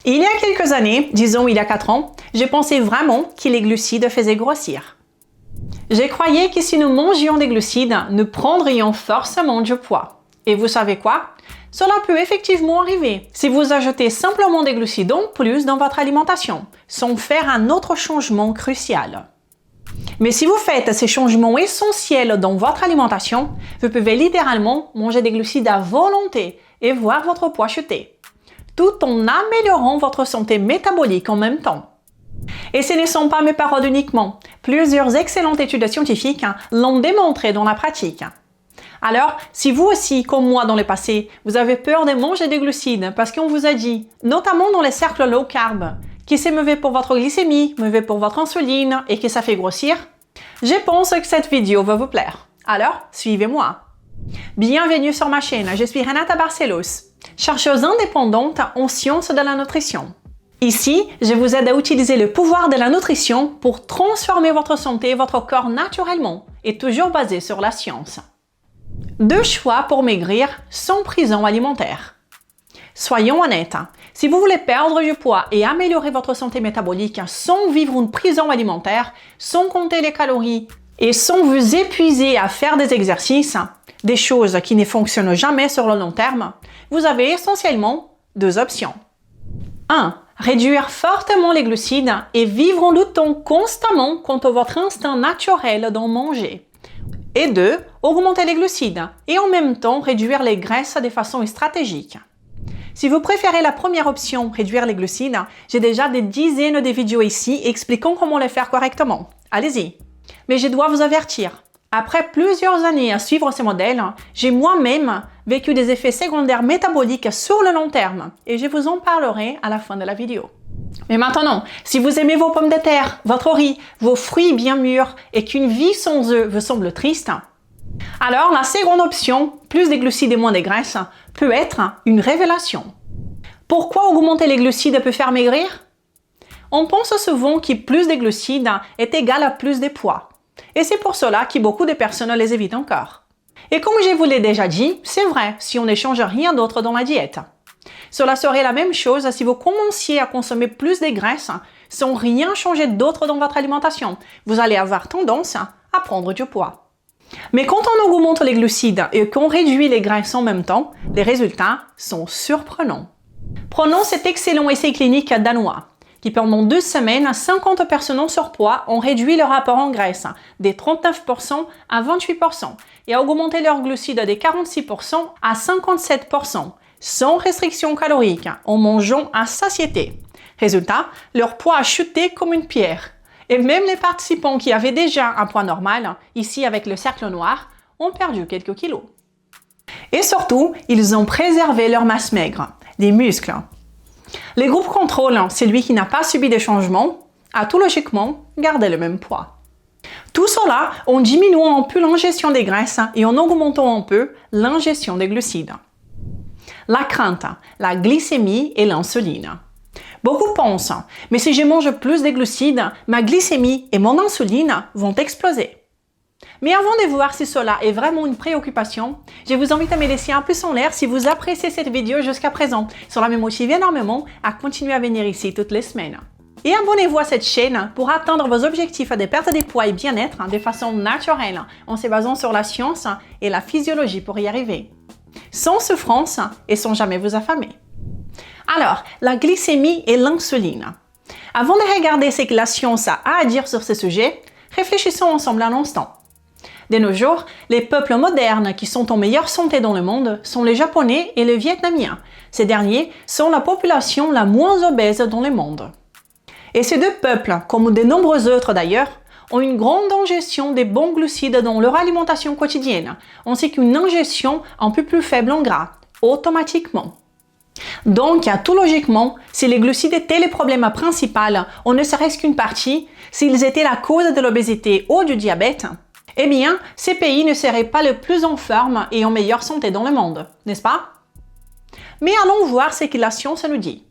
Il y a quelques années, disons il y a 4 ans, j'ai pensé vraiment que les glucides faisaient grossir. Je croyais que si nous mangions des glucides, nous prendrions forcément du poids. Et vous savez quoi? Cela peut effectivement arriver si vous ajoutez simplement des glucides en plus dans votre alimentation, sans faire un autre changement crucial. Mais si vous faites ces changements essentiels dans votre alimentation, vous pouvez littéralement manger des glucides à volonté et voir votre poids chuter, tout en améliorant votre santé métabolique en même temps. Et ce ne sont pas mes paroles uniquement. Plusieurs excellentes études scientifiques l'ont démontré dans la pratique. Alors, si vous aussi, comme moi dans le passé, vous avez peur de manger des glucides parce qu'on vous a dit, notamment dans les cercles low carb, que c'est mauvais pour votre glycémie, mauvais pour votre insuline et que ça fait grossir, je pense que cette vidéo va vous plaire. Alors, suivez-moi. Bienvenue sur ma chaîne, je suis Renata Barcelos, chercheuse indépendante en sciences de la nutrition. Ici, je vous aide à utiliser le pouvoir de la nutrition pour transformer votre santé et votre corps naturellement, et toujours basé sur la science. 2 choix pour maigrir sans prison alimentaire. Soyons honnêtes, si vous voulez perdre du poids et améliorer votre santé métabolique sans vivre une prison alimentaire, sans compter les calories et sans vous épuiser à faire des exercices, des choses qui ne fonctionnent jamais sur le long terme, vous avez essentiellement 2 options. 1. Réduire fortement les glucides et vivre en luttant constamment contre votre instinct naturel d'en manger. Et 2. Augmenter les glucides et en même temps réduire les graisses de façon stratégique. Si vous préférez la première option, réduire les glucides, j'ai déjà des dizaines de vidéos ici expliquant comment le faire correctement. Allez-y. Mais je dois vous avertir, après plusieurs années à suivre ces modèles, j'ai moi-même vécu des effets secondaires métaboliques sur le long terme et je vous en parlerai à la fin de la vidéo. Mais maintenant, si vous aimez vos pommes de terre, votre riz, vos fruits bien mûrs et qu'une vie sans eux vous semble triste, alors la seconde option, plus de glucides et moins de graisses, peut être une révélation. Pourquoi augmenter les glucides peut faire maigrir? On pense souvent que plus de glucides est égal à plus de poids. Et c'est pour cela que beaucoup de personnes les évitent encore. Et comme je vous l'ai déjà dit, c'est vrai si on ne change rien d'autre dans la diète. Cela serait la même chose si vous commenciez à consommer plus de graisses sans rien changer d'autre dans votre alimentation. Vous allez avoir tendance à prendre du poids. Mais quand on augmente les glucides et qu'on réduit les graisses en même temps, les résultats sont surprenants. Prenons cet excellent essai clinique danois, qui pendant 2 semaines, 50 personnes en surpoids ont réduit leur apport en graisse de 39% à 28% et a augmenté leurs glucides de 46% à 57%, sans restriction calorique, en mangeant à satiété. Résultat, leur poids a chuté comme une pierre. Et même les participants qui avaient déjà un poids normal, ici avec le cercle noir, ont perdu quelques kilos. Et surtout, ils ont préservé leur masse maigre, des muscles. Les groupes contrôle, celui qui n'a pas subi de changement, a tout logiquement gardé le même poids. Tout cela en diminuant un peu l'ingestion des graisses et en augmentant un peu l'ingestion des glucides. La crainte, la glycémie et l'insuline. Beaucoup pensent, mais si je mange plus de glucides, ma glycémie et mon insuline vont exploser. Mais avant de voir si cela est vraiment une préoccupation, je vous invite à me laisser un pouce en l'air si vous appréciez cette vidéo jusqu'à présent. Cela me motive énormément à continuer à venir ici toutes les semaines. Et abonnez-vous à cette chaîne pour atteindre vos objectifs de perte de poids et bien-être de façon naturelle, en se basant sur la science et la physiologie pour y arriver. Sans souffrance et sans jamais vous affamer. Alors, la glycémie et l'insuline. Avant de regarder ce que la science a à dire sur ce sujet, réfléchissons ensemble un instant. De nos jours, les peuples modernes qui sont en meilleure santé dans le monde sont les Japonais et les Vietnamiens. Ces derniers sont la population la moins obèse dans le monde. Et ces 2 peuples, comme de nombreux autres d'ailleurs, ont une grande ingestion des bons glucides dans leur alimentation quotidienne, ainsi qu'une ingestion un peu plus faible en gras, automatiquement. Donc, tout logiquement, si les glucides étaient le problème principal, ou ne serait-ce qu'une partie, s'ils étaient la cause de l'obésité ou du diabète, eh bien, ces pays ne seraient pas les plus en forme et en meilleure santé dans le monde, n'est-ce pas? Mais allons voir ce que la science nous dit.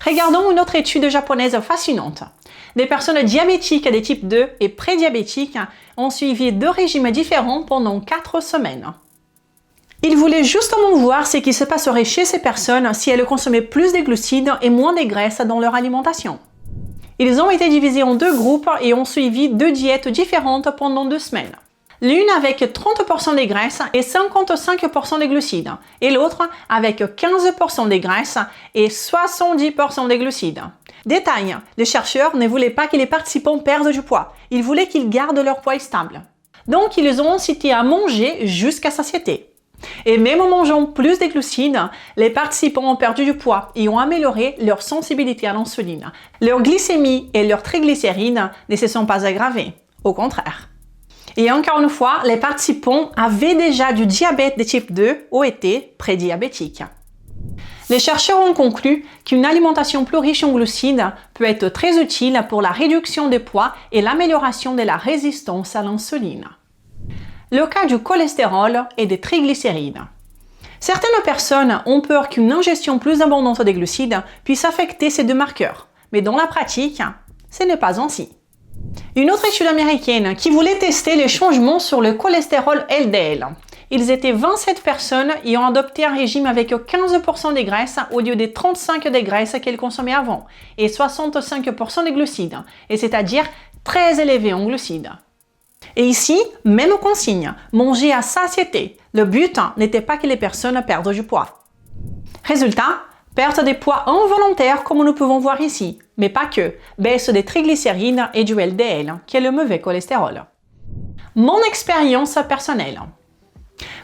Regardons une autre étude japonaise fascinante. Des personnes diabétiques de type 2 et prédiabétiques ont suivi 2 régimes différents pendant 4 semaines. Ils voulaient justement voir ce qui se passerait chez ces personnes si elles consommaient plus de glucides et moins de graisses dans leur alimentation. Ils ont été divisés en 2 groupes et ont suivi 2 diètes différentes pendant 2 semaines. L'une avec 30% de graisses et 55% de glucides, et l'autre avec 15% de graisses et 70% de glucides. Détail, les chercheurs ne voulaient pas que les participants perdent du poids, ils voulaient qu'ils gardent leur poids stable. Donc ils les ont incités à manger jusqu'à satiété. Et même en mangeant plus de glucides, les participants ont perdu du poids et ont amélioré leur sensibilité à l'insuline. Leur glycémie et leurs triglycérides ne se sont pas aggravés, au contraire. Et encore une fois, les participants avaient déjà du diabète de type 2 ou étaient prédiabétiques. Les chercheurs ont conclu qu'une alimentation plus riche en glucides peut être très utile pour la réduction des poids et l'amélioration de la résistance à l'insuline. Le cas du cholestérol et des triglycérides. Certaines personnes ont peur qu'une ingestion plus abondante de glucides puisse affecter ces 2 marqueurs, mais dans la pratique, ce n'est pas ainsi. Une autre étude américaine qui voulait tester les changements sur le cholestérol LDL. Ils étaient 27 personnes et ont adopté un régime avec 15% de graisses au lieu des 35% de graisses qu'elles consommaient avant et 65% de glucides, et c'est-à-dire très élevés en glucides. Et ici, même consigne, manger à satiété. Le but n'était pas que les personnes perdent du poids. Résultat, perte des poids involontaires comme nous pouvons voir ici, mais pas que, baisse des triglycérides et du LDL, qui est le mauvais cholestérol. Mon expérience personnelle.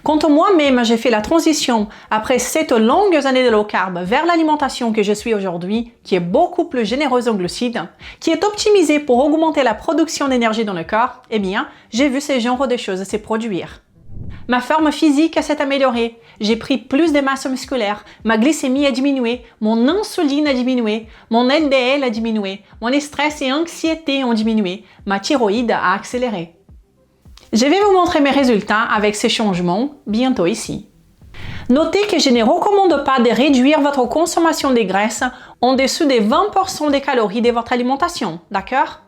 Quand moi-même j'ai fait la transition après 7 longues années de low carb vers l'alimentation que je suis aujourd'hui, qui est beaucoup plus généreuse en glucides, qui est optimisée pour augmenter la production d'énergie dans le corps, eh bien, j'ai vu ce genre de choses se produire. Ma forme physique s'est améliorée, j'ai pris plus de masse musculaire, ma glycémie a diminué, mon insuline a diminué, mon LDL a diminué, mon stress et anxiété ont diminué, ma thyroïde a accéléré. Je vais vous montrer mes résultats avec ces changements bientôt ici. Notez que je ne recommande pas de réduire votre consommation de graisses en dessous des 20% des calories de votre alimentation, d'accord?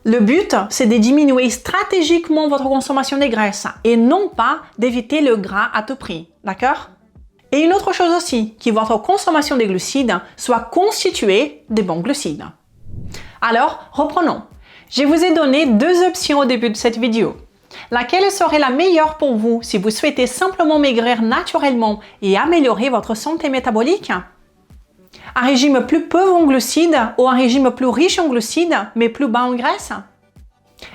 Le but, c'est de diminuer stratégiquement votre consommation de graisses et non pas d'éviter le gras à tout prix, d'accord? Et une autre chose aussi, que votre consommation de glucides soit constituée de bons glucides. Alors, reprenons. Je vous ai donné 2 options au début de cette vidéo. Laquelle serait la meilleure pour vous si vous souhaitez simplement maigrir naturellement et améliorer votre santé métabolique? Un régime plus pauvre en glucides ou un régime plus riche en glucides mais plus bas en graisse?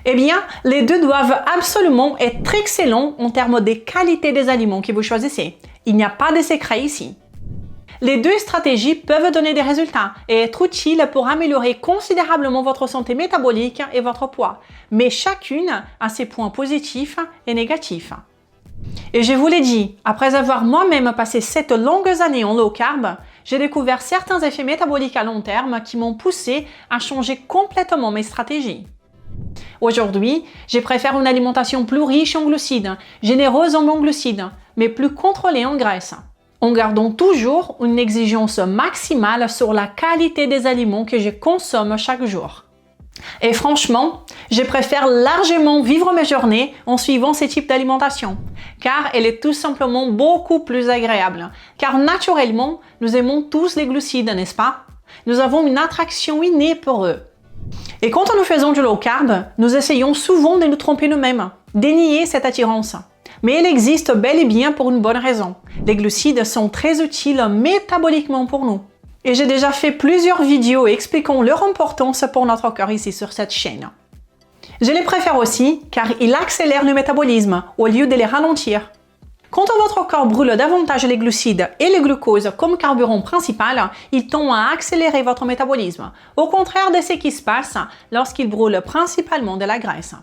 Eh bien, les 2 doivent absolument être excellents en termes de qualité des aliments que vous choisissez. Il n'y a pas de secret ici. Les 2 stratégies peuvent donner des résultats et être utiles pour améliorer considérablement votre santé métabolique et votre poids, mais chacune a ses points positifs et négatifs. Et je vous l'ai dit, après avoir moi-même passé 7 longues années en low carb, j'ai découvert certains effets métaboliques à long terme qui m'ont poussé à changer complètement mes stratégies. Aujourd'hui, je préfère une alimentation plus riche en glucides, généreuse en bons glucides, mais plus contrôlée en graisse, en gardant toujours une exigence maximale sur la qualité des aliments que je consomme chaque jour. Et franchement, je préfère largement vivre mes journées en suivant ce type d'alimentation, car elle est tout simplement beaucoup plus agréable. Car naturellement, nous aimons tous les glucides, n'est-ce pas? Nous avons une attraction innée pour eux. Et quand nous faisons du low carb, nous essayons souvent de nous tromper nous-mêmes, dénier cette attirance. Mais elle existe bel et bien pour une bonne raison. Les glucides sont très utiles métaboliquement pour nous. Et j'ai déjà fait plusieurs vidéos expliquant leur importance pour notre corps ici sur cette chaîne. Je les préfère aussi car ils accélèrent le métabolisme au lieu de les ralentir. Quand votre corps brûle davantage les glucides et le glucose comme carburant principal, il tend à accélérer votre métabolisme, au contraire de ce qui se passe lorsqu'il brûle principalement de la graisse.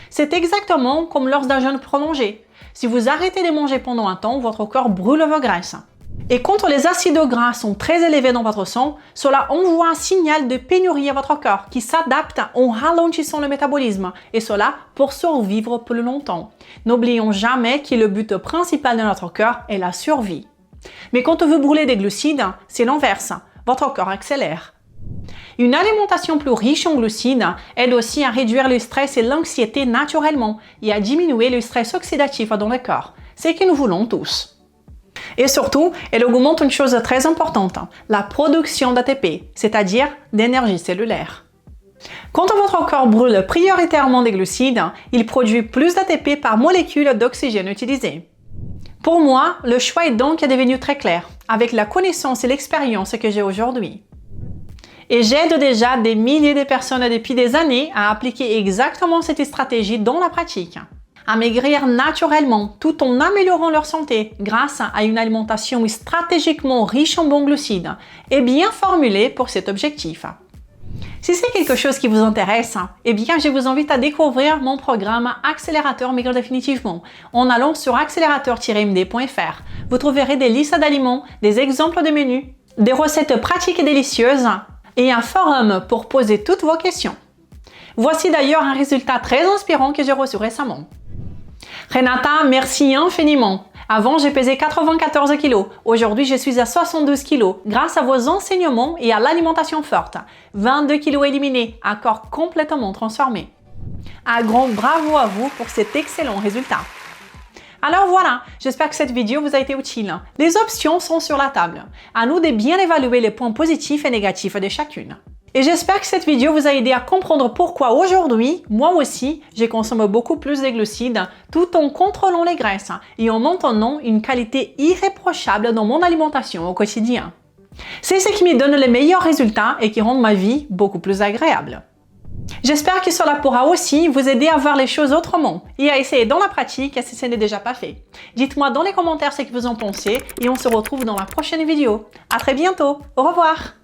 C'est exactement comme lors d'un jeûne prolongé. Si vous arrêtez de manger pendant un temps, votre corps brûle vos graisses. Et quand les acides gras sont très élevés dans votre sang, cela envoie un signal de pénurie à votre corps qui s'adapte en ralentissant le métabolisme, et cela pour survivre plus longtemps. N'oublions jamais que le but principal de notre corps est la survie. Mais quand vous brûlez des glucides, c'est l'inverse. Votre corps accélère. Une alimentation plus riche en glucides aide aussi à réduire le stress et l'anxiété naturellement et à diminuer le stress oxydatif dans le corps. ce que nous voulons tous. Et surtout, elle augmente une chose très importante, la production d'ATP, c'est-à-dire d'énergie cellulaire. Quand votre corps brûle prioritairement des glucides, il produit plus d'ATP par molécule d'oxygène utilisée. Pour moi, le choix est donc devenu très clair, avec la connaissance et l'expérience que j'ai aujourd'hui. Et j'aide déjà des milliers de personnes depuis des années à appliquer exactement cette stratégie dans la pratique. À maigrir naturellement tout en améliorant leur santé grâce à une alimentation stratégiquement riche en bons glucides et bien formulée pour cet objectif. Si c'est quelque chose qui vous intéresse, eh bien je vous invite à découvrir mon programme Accélérateur Maigre définitivement en allant sur accélérateur-md.fr. Vous trouverez des listes d'aliments, des exemples de menus, des recettes pratiques et délicieuses et un forum pour poser toutes vos questions. Voici d'ailleurs un résultat très inspirant que j'ai reçu récemment. Renata, merci infiniment. Avant, j'ai pesé 94 kg. Aujourd'hui, je suis à 72 kg grâce à vos enseignements et à l'alimentation forte. 22 kg éliminés, un corps complètement transformé. Un grand bravo à vous pour cet excellent résultat. Alors voilà, j'espère que cette vidéo vous a été utile. Les options sont sur la table. À nous de bien évaluer les points positifs et négatifs de chacune. Et j'espère que cette vidéo vous a aidé à comprendre pourquoi aujourd'hui, moi aussi, je consomme beaucoup plus de glucides tout en contrôlant les graisses et en maintenant une qualité irréprochable dans mon alimentation au quotidien. C'est ce qui me donne les meilleurs résultats et qui rend ma vie beaucoup plus agréable. J'espère que cela pourra aussi vous aider à voir les choses autrement et à essayer dans la pratique si ce n'est déjà pas fait. Dites-moi dans les commentaires ce que vous en pensez et on se retrouve dans la prochaine vidéo. À très bientôt. Au revoir.